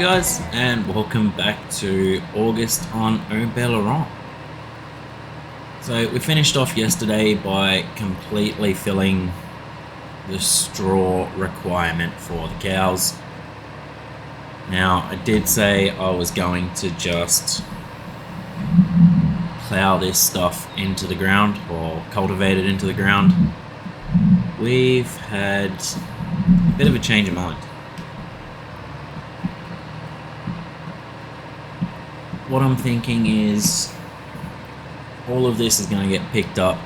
guys, and welcome back to August on Haut Beyleron. So we finished off yesterday by completely filling the straw requirement for the cows. Now, I did say I was going to just plough this stuff into the ground, or cultivate it into the ground. We've had a bit of a change of mind. What I'm thinking is all of this is going to get picked up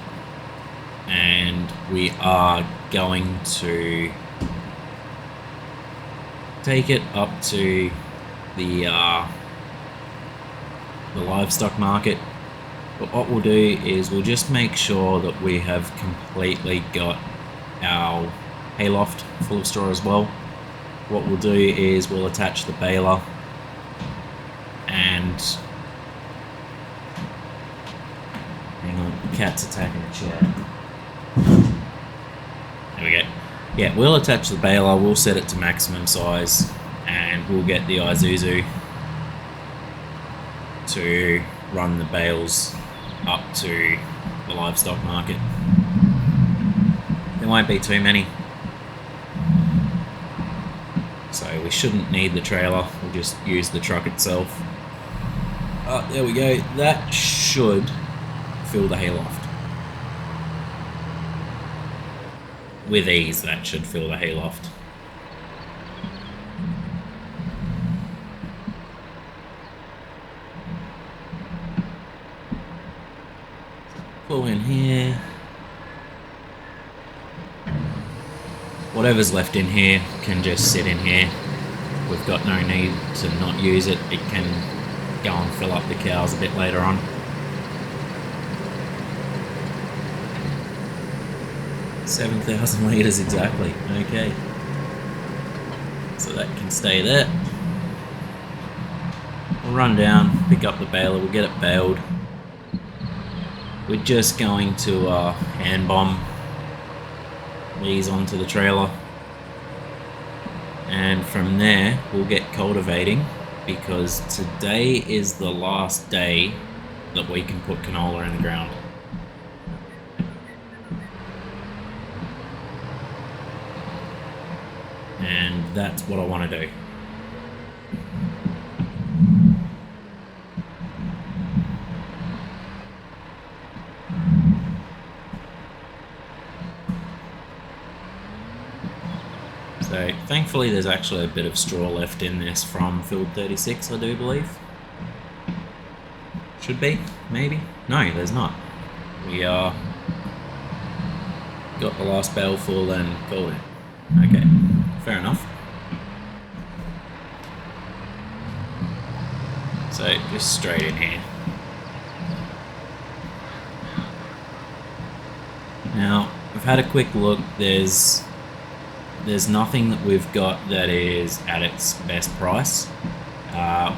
and we are going to take it up to the livestock market. But what we'll do is we'll just make sure that we have completely got our hayloft full of straw as well. What we'll do is we'll attach the baler and hang on, the cat's attacking the chair. There we go. Yeah, we'll attach the baler, we'll set it to maximum size, and we'll get the Isuzu to run the bales up to the livestock market. There won't be too many, so we shouldn't need the trailer, we'll just use the truck itself. Oh, there we go. That should fill the hayloft. With ease, that should fill the hayloft. Pull in here. Whatever's left in here can just sit in here. We've got no need to not use it. It can go and fill up the cows a bit later on. $7,000 litres exactly. Okay. So that can stay there. We'll run down, pick up the baler, we'll get it baled. We're just going to hand bomb these onto the trailer. And from there, we'll get cultivating, because today is the last day that we can put canola in the ground. And that's what I want to do. So thankfully there's actually a bit of straw left in this from field 36, I do believe. Should be, maybe. No, there's not. We got the last bale full and called it. Okay, fair enough. So just straight in here. Now, I've had a quick look. There's nothing that we've got that is at its best price.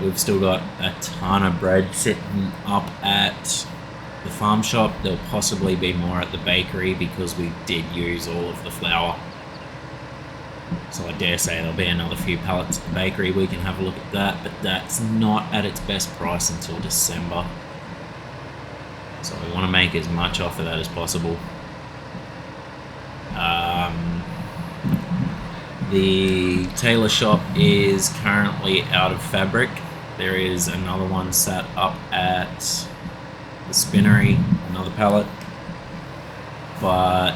We've still got a ton of bread sitting up at the farm shop. There'll possibly be more at the bakery because we did use all of the flour. So I dare say there'll be another few pallets at the bakery. We can have a look at that, but that's not at its best price until December. So we want to make as much off of that as possible. The tailor shop is currently out of fabric. There is another one sat up at the spinnery, another pallet, but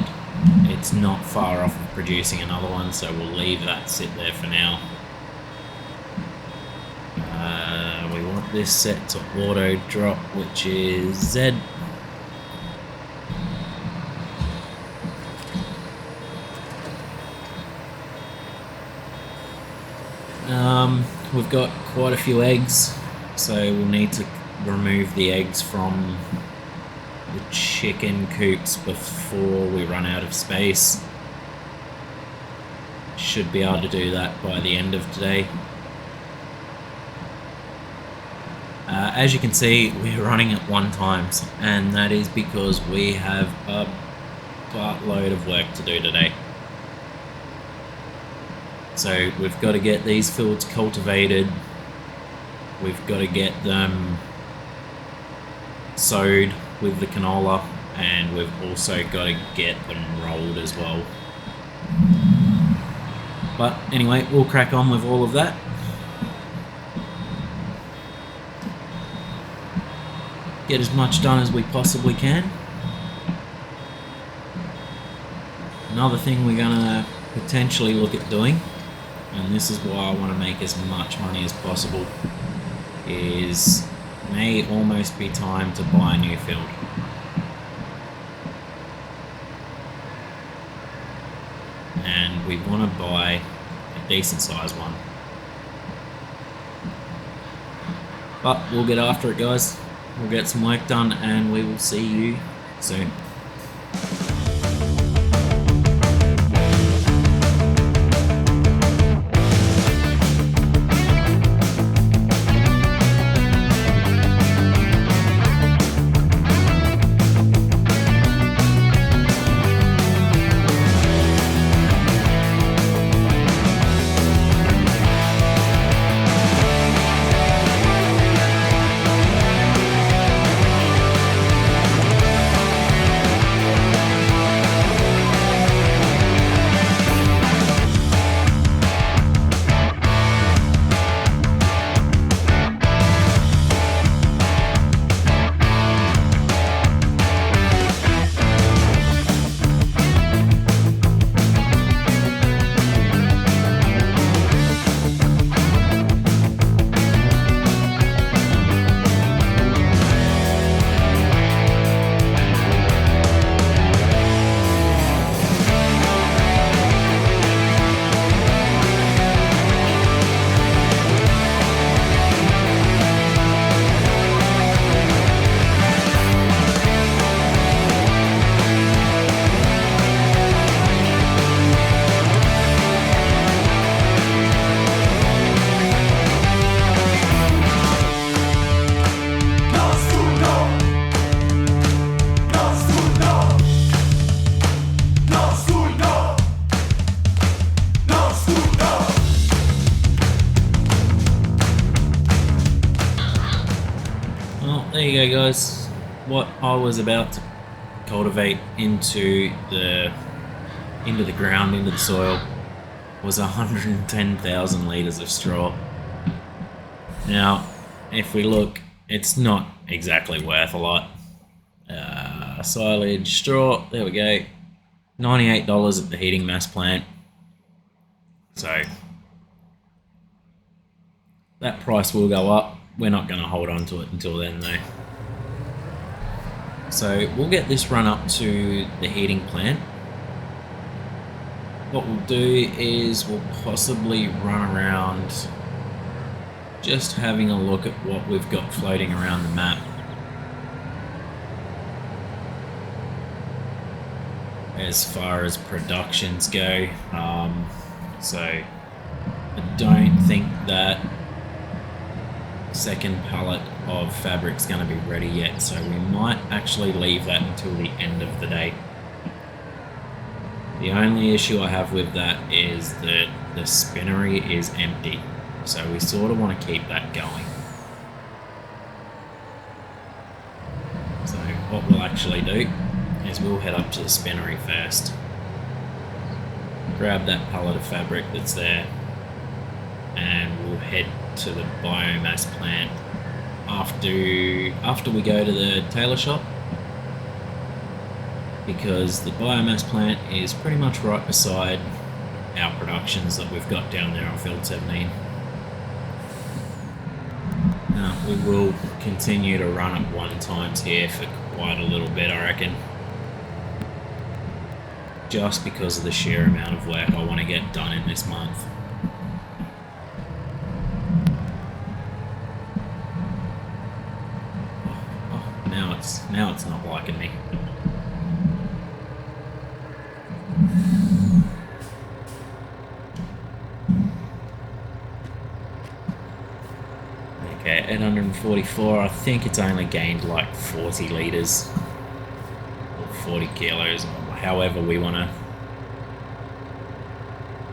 it's not far off of producing another one, so we'll leave that sit there for now. We want this set to auto drop, which is Z. We've got quite a few eggs, so we'll need to remove the eggs from the chicken coops before we run out of space. Should be able to do that by the end of today. As you can see, we're running at 1 times, and that is because we have a buttload of work to do today. So we've got to get these fields cultivated, we've got to get them sowed with the canola, and we've also got to get them rolled as well. But anyway, we'll crack on with all of that. Get as much done as we possibly can. Another thing we're going to potentially look at doing, and this is why I want to make as much money as possible, is may almost be time to buy a new field. And we want to buy a decent sized one. But we'll get after it, guys. We'll get some work done, and we will see you soon. There you go, guys. What I was about to cultivate into the ground, into the soil, was 110,000 litres of straw. Now, if we look, it's not exactly worth a lot. Silage, straw, there we go. $98 at the heating mass plant. So, that price will go up. We're not going to hold on to it until then, though. So we'll get this run up to the heating plant. What we'll do is we'll possibly run around just having a look at what we've got floating around the map. As far as productions go. So I don't think that second pallet of fabric's going to be ready yet, so we might actually leave that until the end of the day. The only issue I have with that is that the spinnery is empty, so we sort of want to keep that going. So what we'll actually do is we'll head up to the spinnery first, grab that pallet of fabric that's there, and we'll head to the biomass plant after we go to the tailor shop, because the biomass plant is pretty much right beside our productions that we've got down there on field 17. Now, we will continue to run at 1 times here for quite a little bit, I reckon, just because of the sheer amount of work I want to get done in this month. Now it's not liking me. Okay, 844. I think it's only gained like 40 litres or 40 kilos, or however we want to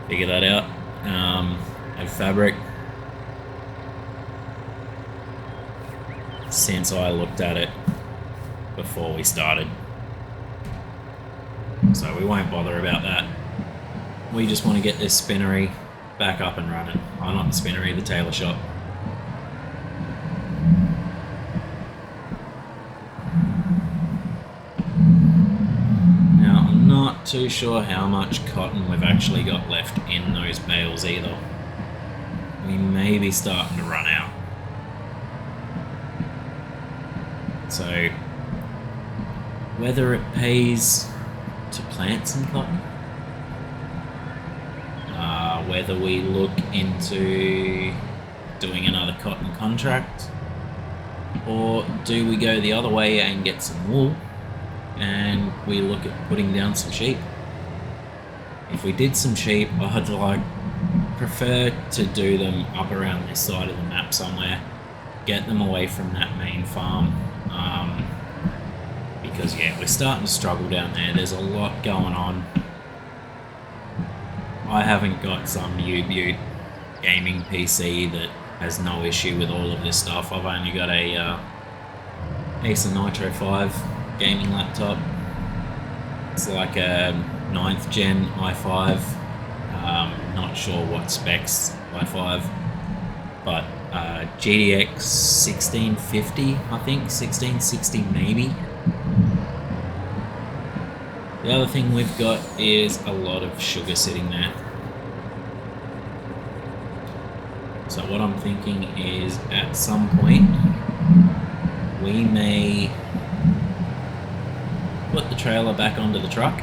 figure that out. Of fabric. since I looked at it before we started. So we won't bother about that. We just want to get this spinnery back up and running. Oh, not the spinnery, the tailor shop. Now, I'm not too sure how much cotton we've actually got left in those bales either. We may be starting to run out. So, whether it pays to plant some cotton, whether we look into doing another cotton contract, or do we go the other way and get some wool and we look at putting down some sheep. If we did some sheep, I'd prefer to do them up around this side of the map somewhere, get them away from that main farm, because yeah, we're starting to struggle down there. There's a lot going on. I haven't got some U-Butte gaming PC that has no issue with all of this stuff. I've only got a Acer Nitro 5 gaming laptop. It's like a 9th gen i5. Not sure what specs i5, but GTX 1650, I think, 1660 maybe. The other thing we've got is a lot of sugar sitting there. So what I'm thinking is at some point we may put the trailer back onto the truck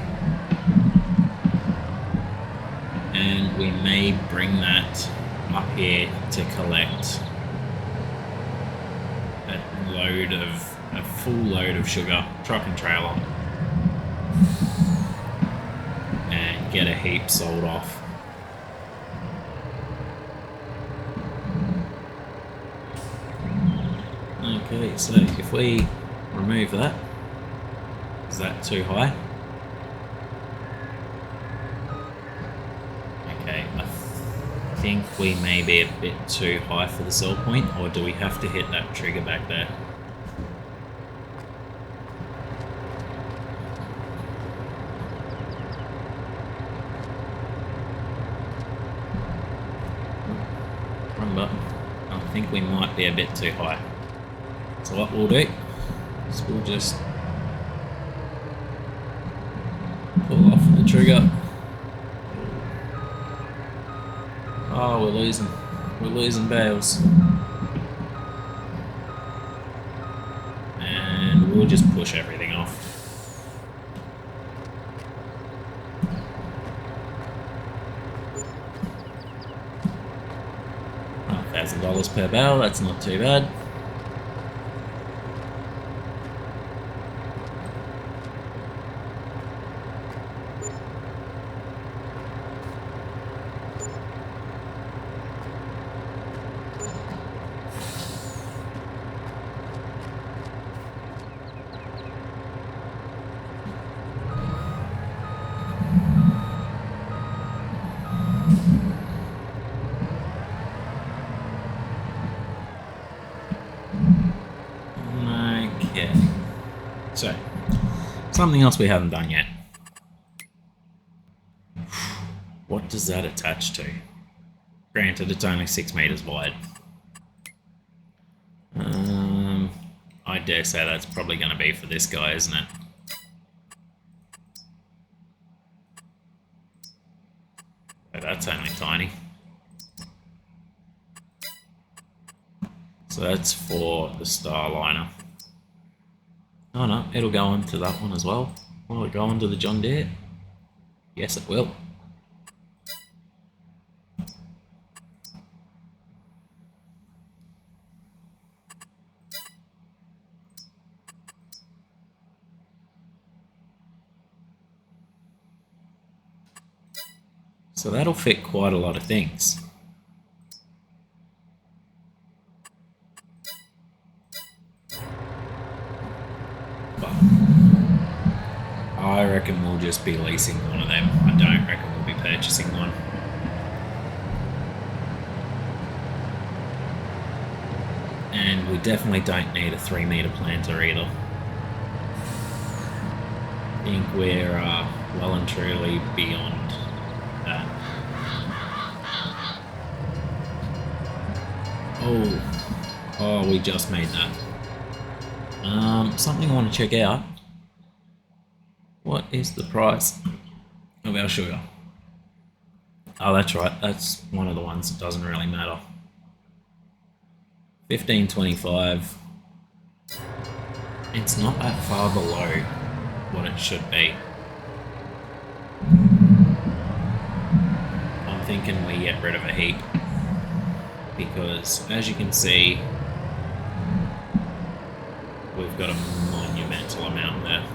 and we may bring that up here to collect a full load of sugar, truck and trailer, and get a heap sold off. Okay, so if we remove that, is that too high? Okay, I think we may be a bit too high for the sell point, or do we have to hit that trigger back there? Wrong button. I think we might be a bit too high. So what we'll do is we'll just pull off the trigger. Oh, we're losing bales. And we'll just push everything off. $1,000 per bale, that's not too bad. So, something else we haven't done yet. What does that attach to? Granted, it's only 6 meters wide. I dare say that's probably going to be for this guy, isn't it? Oh, that's only tiny. So that's for the Starliner. Oh no, it'll go onto that one as well. Will it go onto the John Deere? Yes, it will. So that'll fit quite a lot of things. I reckon we'll just be leasing one of them. I don't reckon we'll be purchasing one. And we definitely don't need a 3 metre planter either. I think we're well and truly beyond that. Oh, we just made that. Something I want to check out. What is the price of our sugar? Oh, that's right. That's one of the ones that doesn't really matter. 15.25. It's not that far below what it should be. I'm thinking we get rid of a heap because, as you can see, we've got a monumental amount there.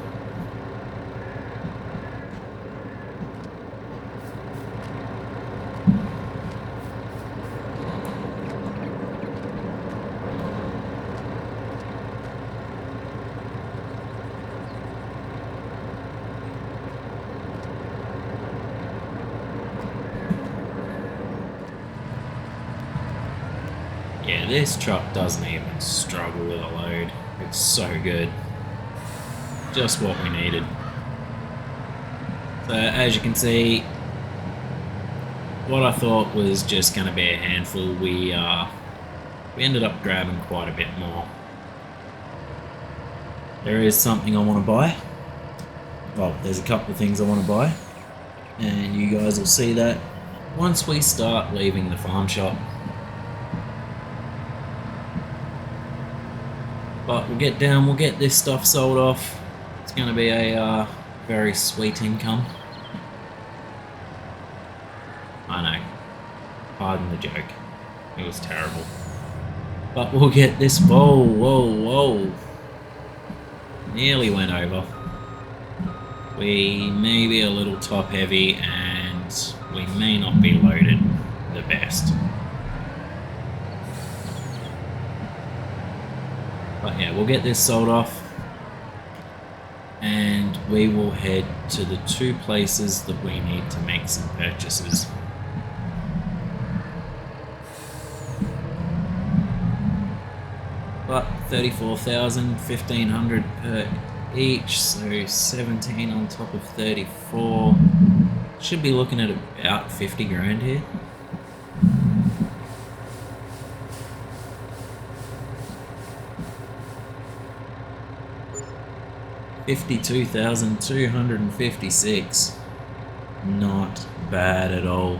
Yeah, this truck doesn't even struggle with a load. It's so good. Just what we needed. So as you can see, what I thought was just going to be a handful, we ended up grabbing quite a bit more. There is something I want to buy. Well, there's a couple of things I want to buy, and you guys will see that once we start leaving the farm shop. But we'll get down, we'll get this stuff sold off. It's going to be a very sweet income. I know. Pardon the joke. It was terrible. But we'll get this... Whoa. Nearly went over. We may be a little top heavy and we may not be loaded the best. But yeah, we'll get this sold off and we will head to the 2 places that we need to make some purchases. But 34,000, 1,500 per each, so 17 on top of 34. Should be looking at about 50 grand here. $52,256. Not bad at all.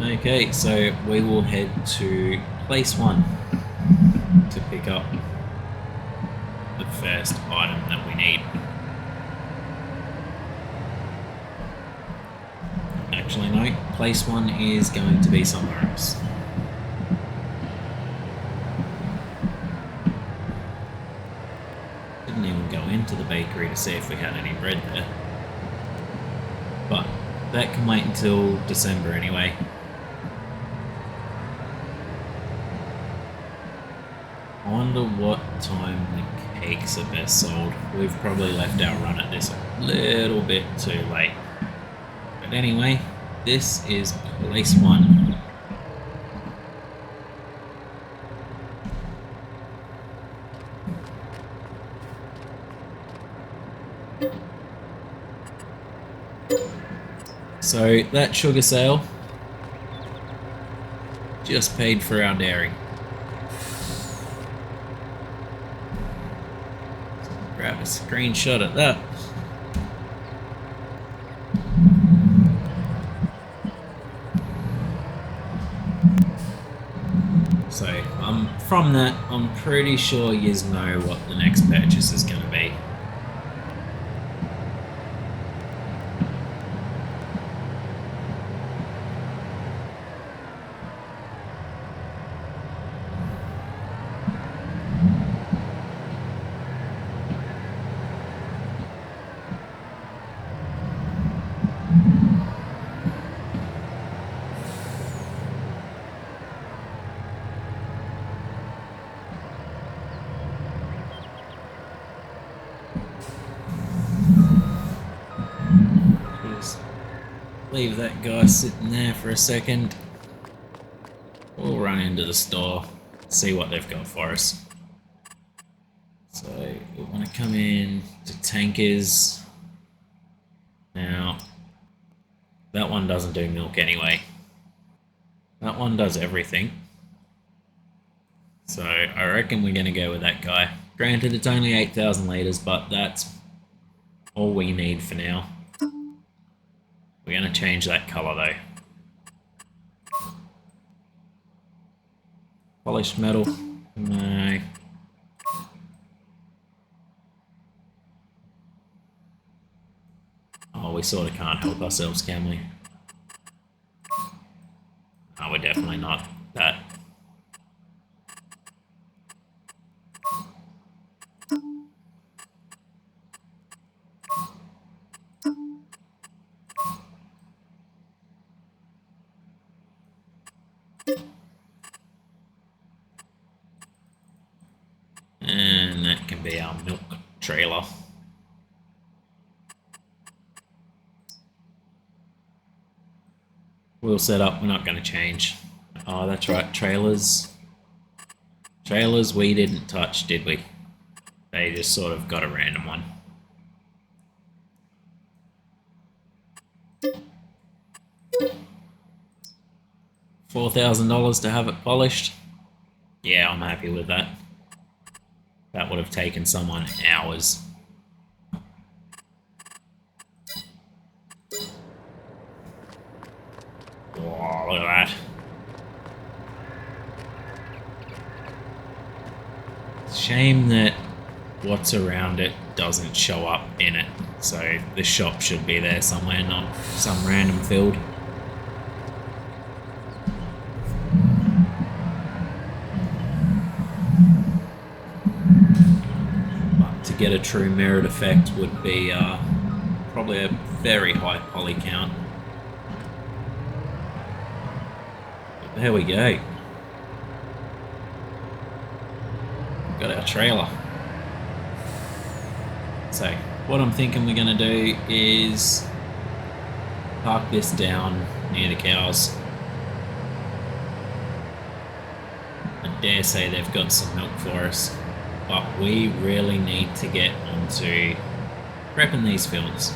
Okay, so we will head to place 1 to pick up the first item that we need. Actually, no, place 1 is going to be somewhere else. Didn't even go into the bakery to see if we had any bread there. But that can wait until December anyway. I wonder what time the cakes are best sold. We've probably left our run at this a little bit too late. But anyway, this is place 1. So that sugar sale just paid for our dairy. Grab a screenshot of that. So from that, I'm pretty sure you know what the next purchase is going to be. leave that guy sitting there for a second. We'll run into the store, see what they've got for us. So we want to come in to tankers. Now, that one doesn't do milk anyway. That one does everything. So I reckon we're going to go with that guy. Granted, it's only 8,000 litres, but that's all we need for now. We're going to change that colour though. Polished metal? No. Oh, we sort of can't help ourselves, can we? Oh, we're definitely not that. And that can be our milk trailer. Wheel setup, we're not going to change. Oh, that's right, trailers. Trailers we didn't touch, did we? They just sort of got a random one. $4,000 to have it polished. Yeah, I'm happy with that. That would have taken someone hours. Oh, look at that. Shame that what's around it doesn't show up in it. So the shop should be there somewhere, not some random field. But to get a true merit effect would be probably a very high poly count. But there we go. Got our trailer. So what I'm thinking we're going to do is park this down near the cows. I dare say they've got some milk for us, but we really need to get onto prepping these fields.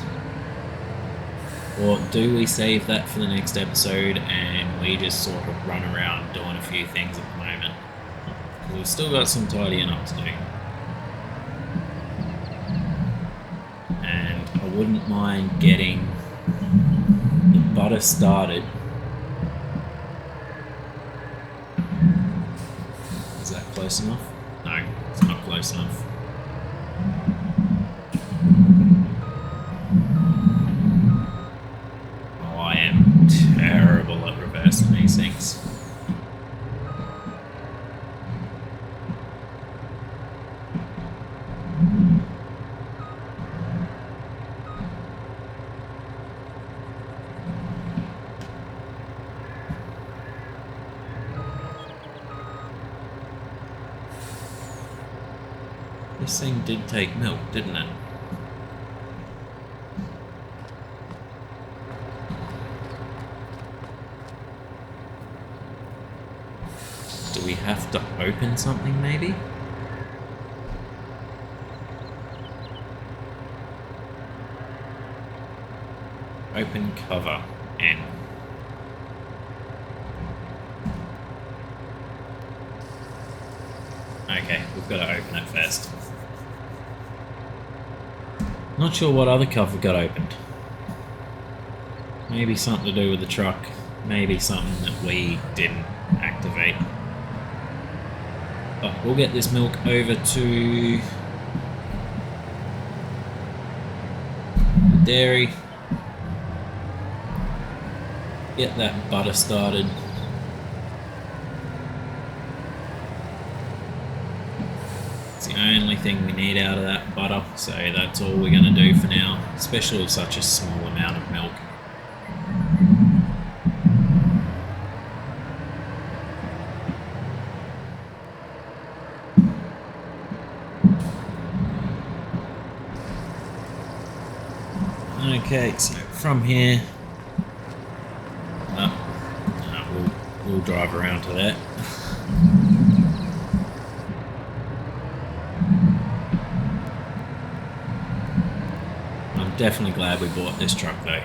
Or do we save that for the next episode and we just sort of run around doing a few things at the moment? We've still got some tidying up to do. And I wouldn't mind getting the butter started. Is that close enough? No, it's not close enough. Oh, I am terrible at reversing these things. This thing did take milk, didn't it? Do we have to open something, maybe? Open cover, N. Okay, we've got to open it first. Not sure what other cover got opened. Maybe something to do with the truck. Maybe something that we didn't activate. But we'll get this milk over to the dairy. Get that butter started. It's the only thing we need out of that butter, so that's all we're going to do for now, especially with such a small amount of milk. Okay, so from here we'll drive around to that. I'm definitely glad we bought this truck though.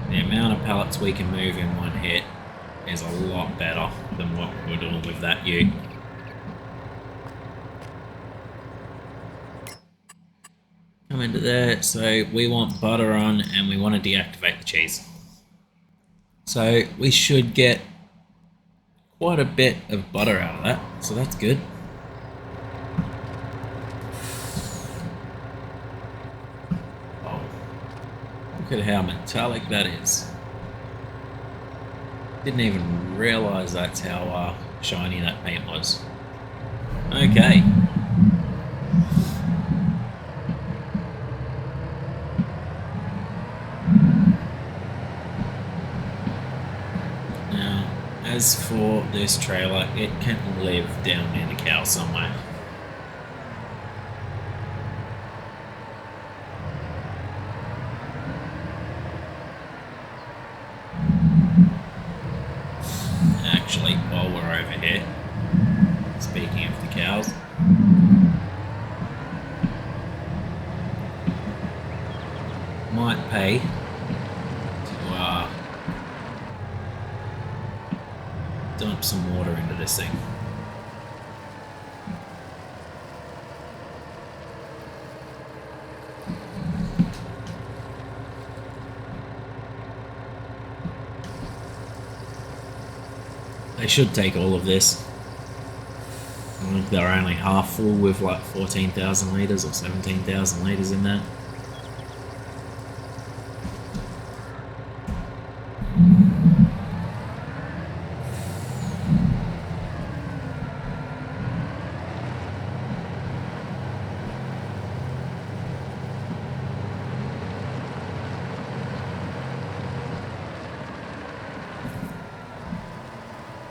The amount of pallets we can move in one hit is a lot better than what we're doing with that ute. Come into there. So we want butter on and we want to deactivate the cheese. So we should get quite a bit of butter out of that, so that's good. Oh, look at how metallic that is. Didn't even realise that's how shiny that paint was. Okay. Now, as for this trailer, it can live down near the cow somewhere. Actually, while we're over here, speaking of the cows, might pay to dump some water into this thing. They should take all of this. I think they're only half full with like 14,000 litres or 17,000 litres in there.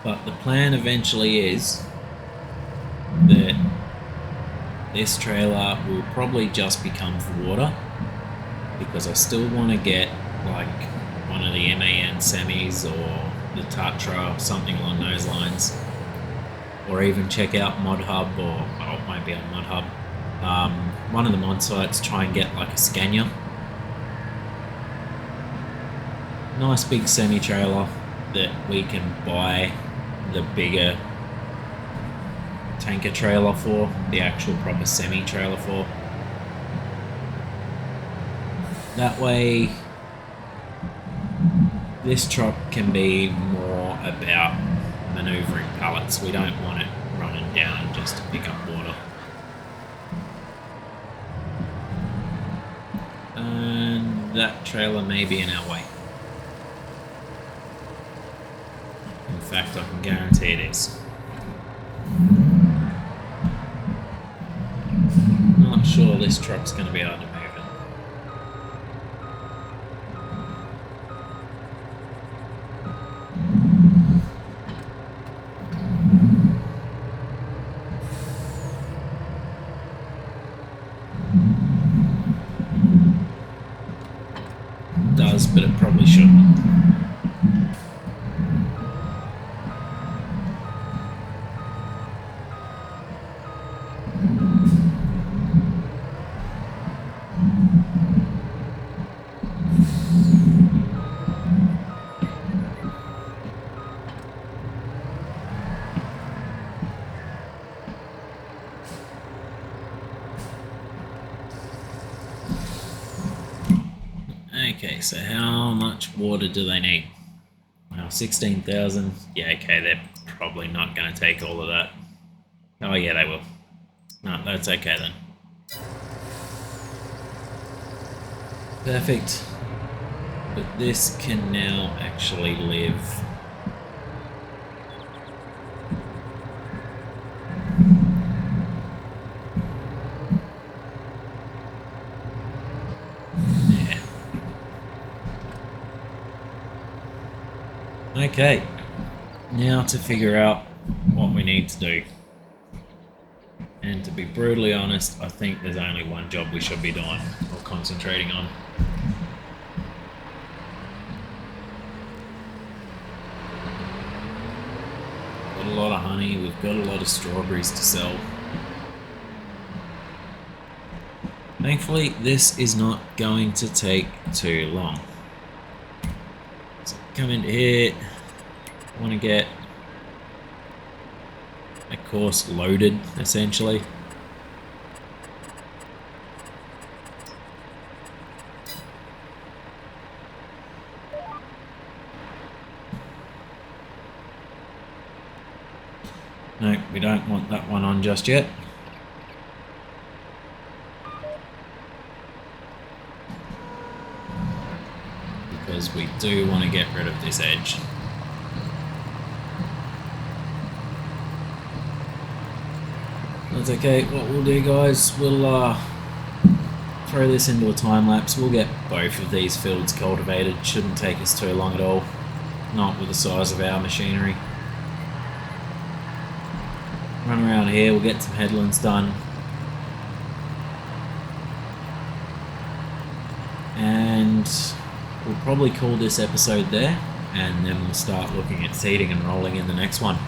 But the plan eventually is that this trailer will probably just become for water, because I still want to get like one of the MAN semis or the Tatra or something along those lines, or even check out Mod Hub, or oh, it might be on Mod Hub. One of the mod sites, try and get like a Scania. Nice big semi trailer that we can buy the bigger tanker trailer for, the actual proper semi trailer for. That way this truck can be more about manoeuvring pallets. We don't want it running down just to pick up water. And that trailer may be in our way. In fact, I can guarantee it is. Not sure this truck's going to be able to move it. It does, but it probably shouldn't. Okay, so how much water do they need? Well, 16,000. Yeah, okay, they're probably not going to take all of that. Oh, yeah, they will. No, that's okay then. Perfect. But this can now actually live. Okay, now to figure out what we need to do. And to be brutally honest, I think there's only one job we should be doing or concentrating on. lot of honey, we've got a lot of strawberries to sell. Thankfully, this is not going to take too long. So come into here, want to get a course loaded, essentially. No, we don't want that one on just yet. Because we do want to get rid of this edge. That's okay. What we'll do, guys, we'll throw this into a time lapse. We'll get both of these fields cultivated. Shouldn't take us too long at all. Not with the size of our machinery. Run around here, we'll get some headlands done. And we'll probably call this episode there, and then we'll start looking at seeding and rolling in the next one.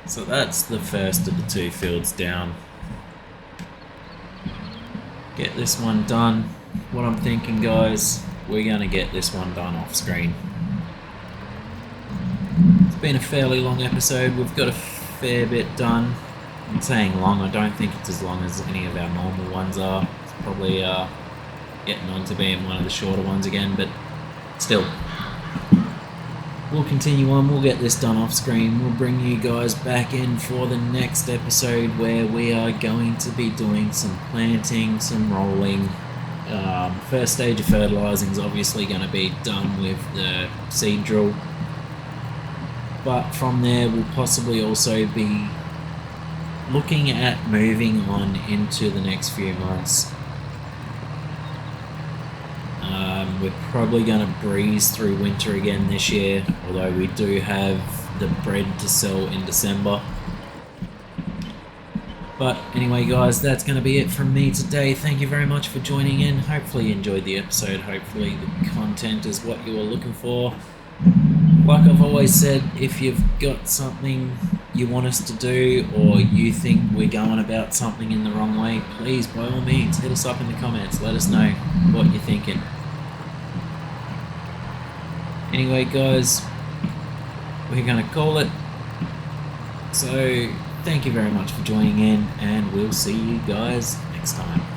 So that's the first of the two fields down. Get this one done. What I'm thinking, guys, we're going to get this one done off screen. It's been a fairly long episode. We've got a fair bit done. I'm saying long, I don't think it's as long as any of our normal ones are. It's probably getting on to being one of the shorter ones again, but still. We'll continue on, we'll get this done off screen, we'll bring you guys back in for the next episode where we are going to be doing some planting, some rolling. First stage of fertilising is obviously going to be done with the seed drill, but from there we'll possibly also be looking at moving on into the next few months. We're probably going to breeze through winter again this year, although we do have the bread to sell in December. But anyway, guys, that's going to be it from me today. Thank you very much for joining in. Hopefully you enjoyed the episode. Hopefully the content is what you were looking for. Like I've always said, if you've got something you want us to do, or you think we're going about something in the wrong way, please, by all means, hit us up in the comments. Let us know what you're thinking. Anyway, guys, we're going to call it. So, thank you very much for joining in, and we'll see you guys next time.